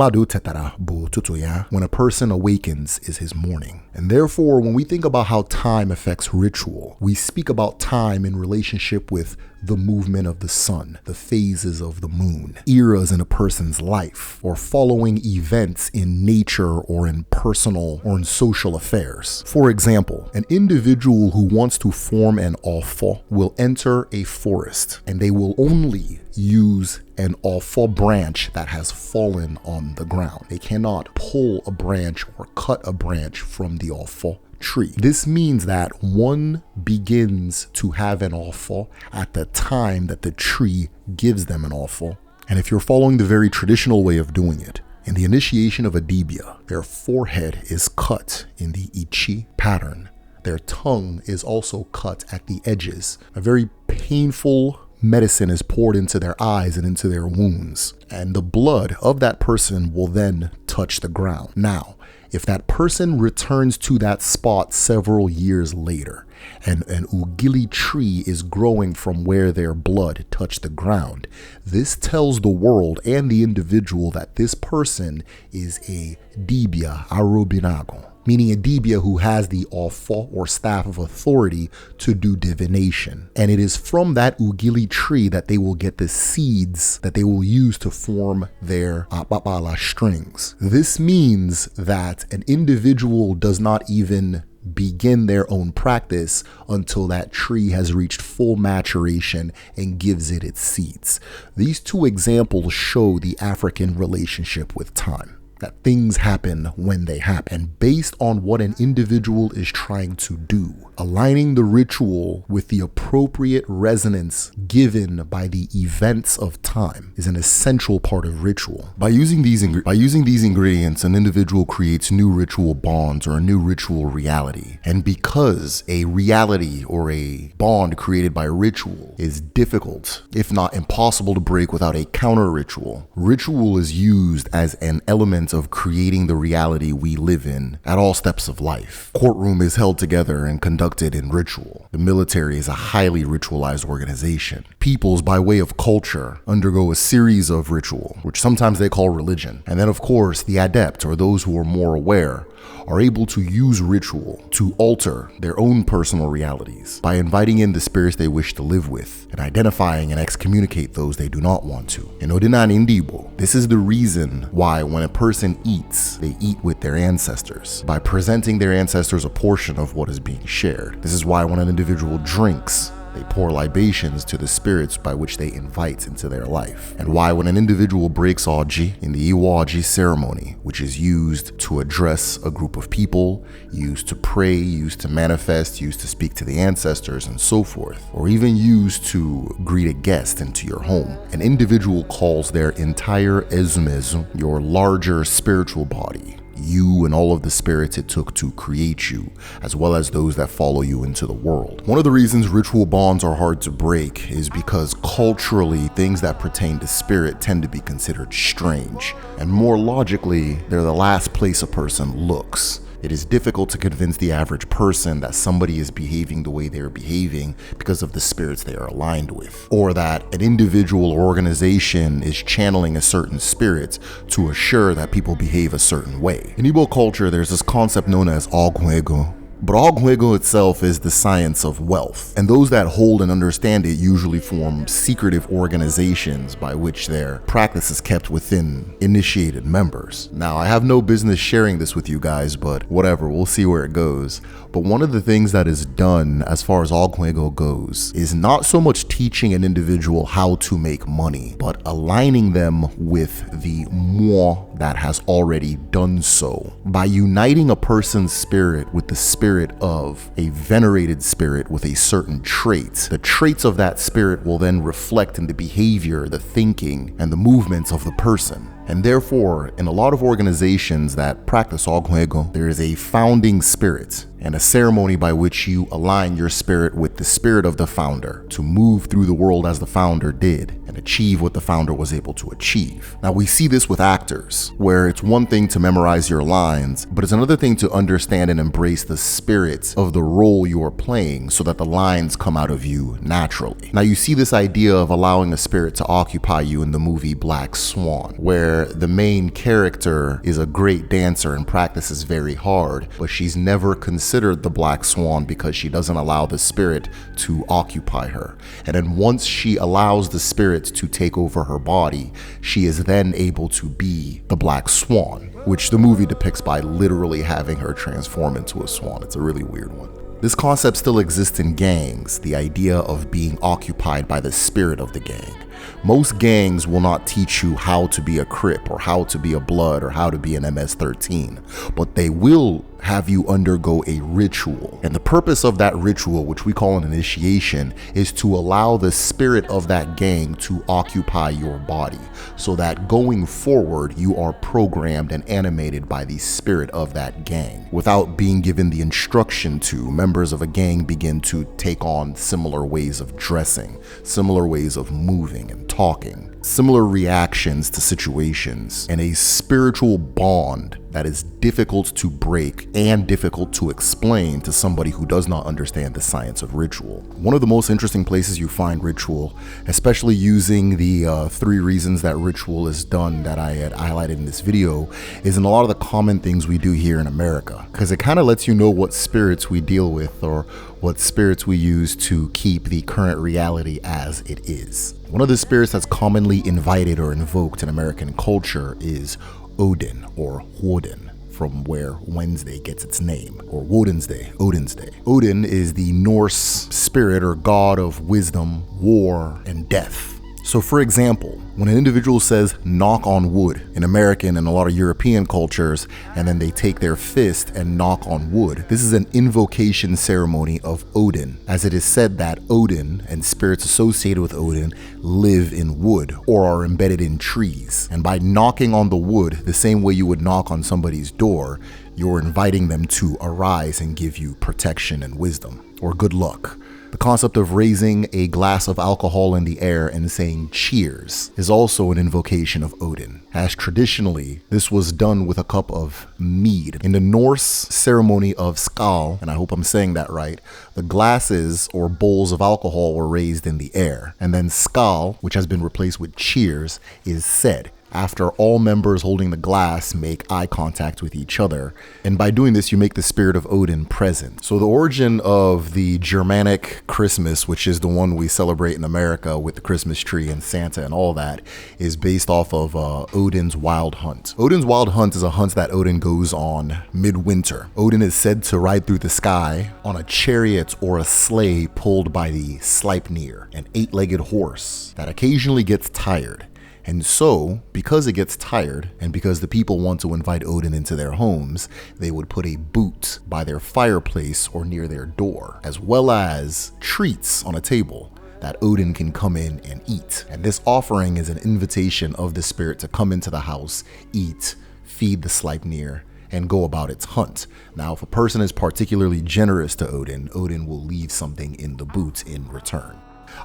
a person awakens is his morning. And therefore, when we think about how time affects ritual, we speak about time in relationship with the movement of the sun, the phases of the moon, eras in a person's life, or following events in nature or in personal or in social affairs. For example, an individual who wants to form an ofo will enter a forest, and they will only use an ofo branch that has fallen on the ground. They cannot pull a branch or cut a branch from the ofo tree. This means that one begins to have an ofo at the time that the tree gives them an ofo. And if you're following the very traditional way of doing it, in the initiation of a dibia, their forehead is cut in the Uchi pattern. Their tongue is also cut at the edges. A very painful medicine is poured into their eyes and into their wounds, and the blood of that person will then touch the ground. Now, if that person returns to that spot several years later, and an ugili tree is growing from where their blood touched the ground, this tells the world and the individual that this person is a dibia arobinago, meaning a dibia who has the ofo or staff of authority to do divination. And it is from that ugili tree that they will get the seeds that they will use to form their apapala strings. This means that an individual does not even begin their own practice until that tree has reached full maturation and gives it its seeds. These two examples show the African relationship with time. that things happen when they happen, based on what an individual is trying to do. Aligning the ritual with the appropriate resonance given by the events of time is an essential part of ritual. By using these ingredients, an individual creates new ritual bonds or a new ritual reality. And because a reality or a bond created by ritual is difficult, if not impossible to break without a counter ritual, ritual is used as an element of creating the reality we live in at all steps of life. Courtroom is held together and conducted in ritual. The military is a highly ritualized organization. Peoples, by way of culture, undergo a series of ritual, which sometimes they call religion. And then, of course, the adept, or those who are more aware, are able to use ritual to alter their own personal realities by inviting in the spirits they wish to live with and identifying and excommunicate those they do not want to. In Odinan Indibo, this is the reason why when a person eats, they eat with their ancestors, by presenting their ancestors a portion of what is being shared. This is why when an individual drinks, they pour libations to the spirits by which they invite into their life. And why when an individual breaks Oji in the Iwaji ceremony, which is used to address a group of people, used to pray, used to manifest, used to speak to the ancestors and so forth, or even used to greet a guest into your home, an individual calls their entire Ezumezu, your larger spiritual body, you and all of the spirits it took to create you, as well as those that follow you into the world. One of the reasons ritual bonds are hard to break is because culturally, things that pertain to spirit tend to be considered strange, and more logically, they're the last place a person looks. It is difficult to convince the average person that somebody is behaving the way they're behaving because of the spirits they are aligned with, or that an individual or organization is channeling a certain spirit to assure that people behave a certain way. In Igbo culture, there's this concept known as Ogwego. But Ogwego itself is the science of wealth, and those that hold and understand it usually form secretive organizations by which their practice is kept within initiated members. Now, I have no business sharing this with you guys, but whatever, we'll see where it goes. But one of the things that is done as far as Ogwego goes is not so much teaching an individual how to make money, but aligning them with the Mmuo that has already done so. By uniting a person's spirit with the spirit of a venerated spirit with a certain trait, the traits of that spirit will then reflect in the behavior, the thinking, and the movements of the person. And therefore, in a lot of organizations that practice Ogwego, there is a founding spirit and a ceremony by which you align your spirit with the spirit of the founder to move through the world as the founder did and achieve what the founder was able to achieve. Now, we see this with actors, where it's one thing to memorize your lines, but it's another thing to understand and embrace the spirit of the role you are playing so that the lines come out of you naturally. Now, you see this idea of allowing a spirit to occupy you in the movie Black Swan, where the main character is a great dancer and practices very hard, but she's never considered the Black Swan because she doesn't allow the spirit to occupy her. And then once she allows the spirit to take over her body, she is then able to be the Black Swan, which the movie depicts by literally having her transform into a swan. It's a really weird one. This concept still exists in gangs, the idea of being occupied by the spirit of the gang. Most gangs will not teach you how to be a Crip or how to be a Blood or how to be an MS-13, but they will have you undergo a ritual. And the purpose of that ritual, which we call an initiation, is to allow the spirit of that gang to occupy your body, so that going forward, you are programmed and animated by the spirit of that gang. Without being given the instruction to, members of a gang begin to take on similar ways of dressing, similar ways of moving and talking, similar reactions to situations, and a spiritual bond that is difficult to break and difficult to explain to somebody who does not understand the science of ritual. One of the most interesting places you find ritual, especially using the 3 reasons that ritual is done that I had highlighted in this video, is in a lot of the common things we do here in America, because it kind of lets you know what spirits we deal with or what spirits we use to keep the current reality as it is. One of the spirits that's commonly invited or invoked in American culture is Odin, or Woden, from where Wednesday gets its name, or Woden's Day, Odin's Day. Odin is the Norse spirit or god of wisdom, war, and death. So for example, when an individual says knock on wood in American and a lot of European cultures, and then they take their fist and knock on wood, this is an invocation ceremony of Odin, as it is said that Odin and spirits associated with Odin live in wood or are embedded in trees. And by knocking on the wood, the same way you would knock on somebody's door, you're inviting them to arise and give you protection and wisdom or good luck. The concept of raising a glass of alcohol in the air and saying cheers is also an invocation of Odin, as traditionally this was done with a cup of mead. In the Norse ceremony of Skal, and I hope I'm saying that right, the glasses or bowls of alcohol were raised in the air, and then Skal, which has been replaced with cheers, is said after all members holding the glass make eye contact with each other. And by doing this, you make the spirit of Odin present. So the origin of the Germanic Christmas, which is the one we celebrate in America with the Christmas tree and Santa and all that, is based off of Odin's wild hunt. Odin's wild hunt is a hunt that Odin goes on midwinter. Odin is said to ride through the sky on a chariot or a sleigh pulled by the Sleipnir, an 8-legged horse that occasionally gets tired. And so, because it gets tired, and because the people want to invite Odin into their homes, they would put a boot by their fireplace or near their door, as well as treats on a table that Odin can come in and eat. And this offering is an invitation of the spirit to come into the house, eat, feed the Sleipnir, and go about its hunt. Now, if a person is particularly generous to Odin, Odin will leave something in the boot in return.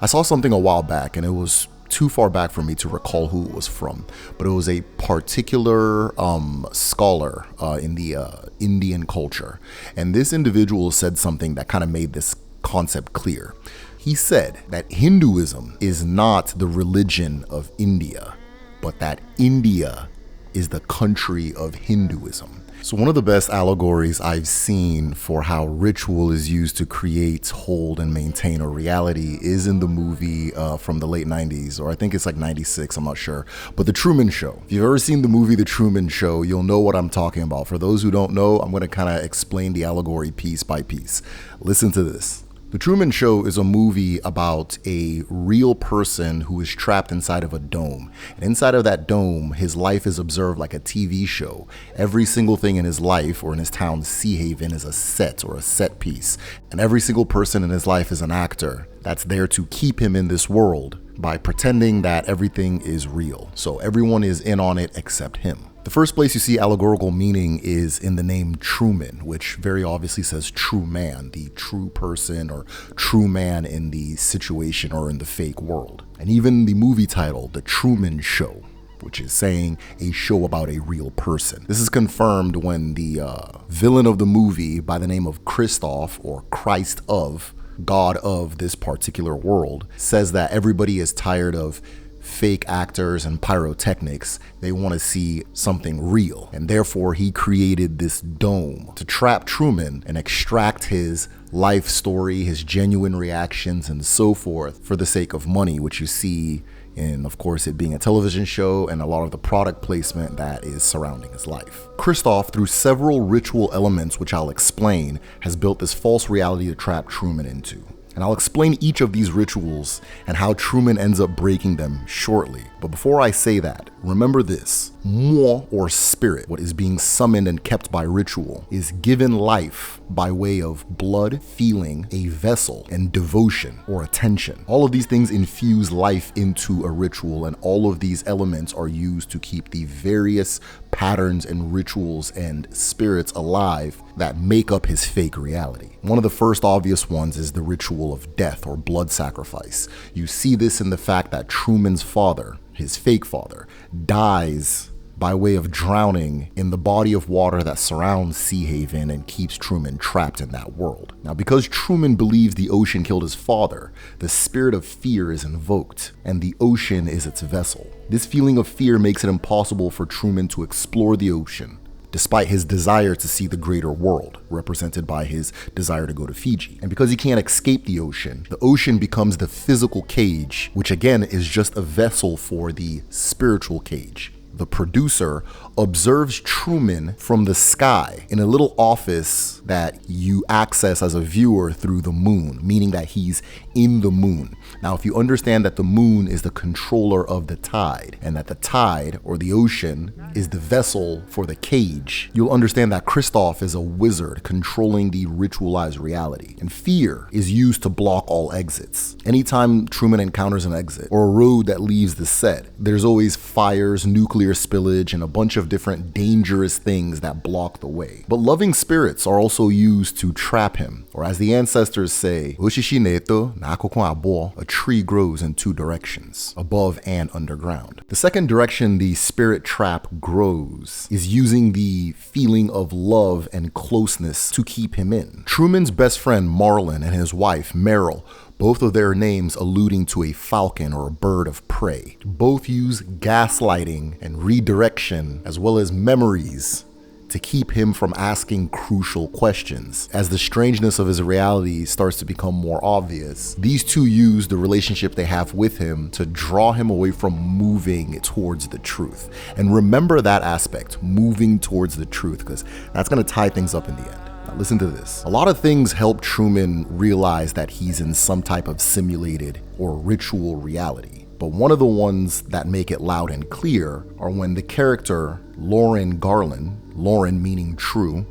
I saw something a while back, and it was too far back for me to recall who it was from, but it was a particular scholar in the Indian culture. And this individual said something that kind of made this concept clear. He said that Hinduism is not the religion of India, but that India is the country of Hinduism. So one of the best allegories I've seen for how ritual is used to create, hold, and maintain a reality is in the movie from the late 90s, or I think it's like 96, I'm not sure, but The Truman Show. If you've ever seen the movie The Truman Show, you'll know what I'm talking about. For those who don't know, I'm going to kind of explain the allegory piece by piece. Listen to this. The Truman Show is a movie about a real person who is trapped inside of a dome. And inside of that dome, his life is observed like a TV show. Every single thing in his life or in his town, Sea Haven, is a set or a set piece. And every single person in his life is an actor that's there to keep him in this world by pretending that everything is real. So everyone is in on it except him. The first place you see allegorical meaning is in the name Truman, which very obviously says true man, the true person or true man in the situation or in the fake world. And even the movie title, The Truman Show, which is saying a show about a real person. This is confirmed when the villain of the movie by the name of Christoph, or Christ of, God of this particular world, says that everybody is tired of fake actors and pyrotechnics. They want to see something real, and therefore he created this dome to trap Truman and extract his life story, his genuine reactions, and so forth for the sake of money, which you see in, of course, it being a television show and a lot of the product placement that is surrounding his life. Christoph, through several ritual elements, which I'll explain, has built this false reality to trap Truman into. And I'll explain each of these rituals and how Truman ends up breaking them shortly. But before I say that, remember this: Mmuo, or spirit, what is being summoned and kept by ritual, is given life by way of blood, feeling, a vessel, and devotion or attention. All of these things infuse life into a ritual, and all of these elements are used to keep the various patterns and rituals and spirits alive that make up his fake reality. One of the first obvious ones is the ritual of death or blood sacrifice. You see this in the fact that Truman's father, his fake father, dies by way of drowning in the body of water that surrounds Sea Haven and keeps Truman trapped in that world. Now, because Truman believes the ocean killed his father, the spirit of fear is invoked, and the ocean is its vessel. This feeling of fear makes it impossible for Truman to explore the ocean, despite his desire to see the greater world, represented by his desire to go to Fiji. And because he can't escape the ocean becomes the physical cage, which again is just a vessel for the spiritual cage. the producer, observes Truman from the sky in a little office that you access as a viewer through the moon, meaning that he's in the moon. Now, if you understand that the moon is the controller of the tide, and that the tide, or the ocean, is the vessel for the cage, you'll understand that Kristoff is a wizard controlling the ritualized reality. And fear is used to block all exits. Anytime Truman encounters an exit, or a road that leaves the set, there's always fires, nuclear spillage, and a bunch of different dangerous things that block the way. But loving spirits are also used to trap him, or as the ancestors say, a tree grows in two directions, above and underground. The second direction the spirit trap grows is using the feeling of love and closeness to keep him in. Truman's best friend Marlin and his wife Meryl, both of their names alluding to a falcon or a bird of prey, both use gaslighting and redirection as well as memories to keep him from asking crucial questions. As the strangeness of his reality starts to become more obvious, these two use the relationship they have with him to draw him away from moving towards the truth. And remember that aspect, moving towards the truth, because that's going to tie things up in the end. Now listen to this. A lot of things help Truman realize that he's in some type of simulated or ritual reality. But one of the ones that make it loud and clear are when the character Lauren Garland, Lauren meaning true,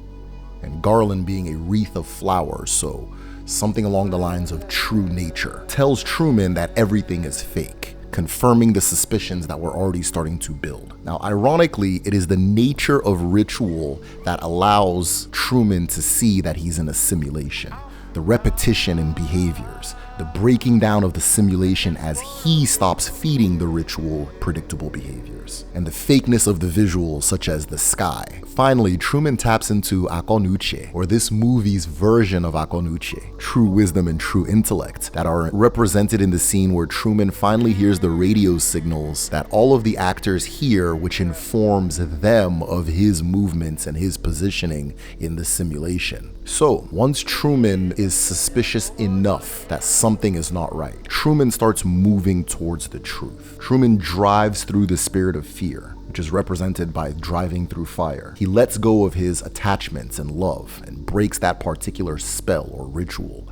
and garland being a wreath of flowers, so something along the lines of true nature, tells Truman that everything is fake, confirming the suspicions that were already starting to build. Now, ironically, it is the nature of ritual that allows Truman to see that he's in a simulation. The repetition in behaviors, the breaking down of the simulation as he stops feeding the ritual predictable behaviors, and the fakeness of the visuals such as the sky. Finally, Truman taps into Uchi, or this movie's version of Uchi, true wisdom and true intellect, that are represented in the scene where Truman finally hears the radio signals that all of the actors hear, which informs them of his movements and his positioning in the simulation. So, once Truman is suspicious enough that something is not right, Truman starts moving towards the truth. Truman drives through the spirit of fear, which is represented by driving through fire. He lets go of his attachments and love and breaks that particular spell or ritual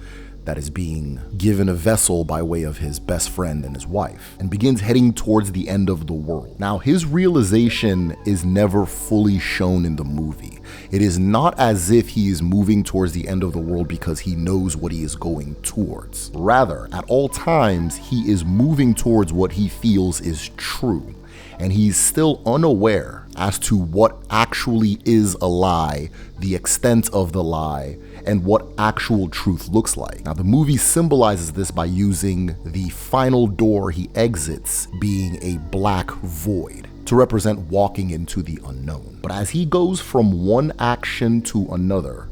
that is being given a vessel by way of his best friend and his wife, and begins heading towards the end of the world. Now, his realization is never fully shown in the movie. It is not as if he is moving towards the end of the world because he knows what he is going towards. Rather, at all times, he is moving towards what he feels is true, and he's still unaware as to what actually is a lie, the extent of the lie, and what actual truth looks like. Now, the movie symbolizes this by using the final door he exits being a black void to represent walking into the unknown. But as he goes from one action to another,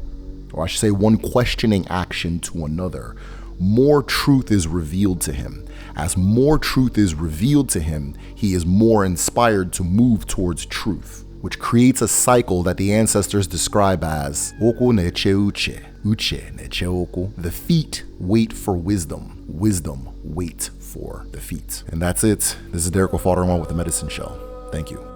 or I should say one questioning action to another, more truth is revealed to him. As more truth is revealed to him, he is more inspired to move towards truth, which creates a cycle that the ancestors describe as Oko neche uche, uche neche oko. The feet wait for wisdom, wisdom wait for the feet. And that's it. This is Derek O'Fodderman with The Medicine Show. Thank you.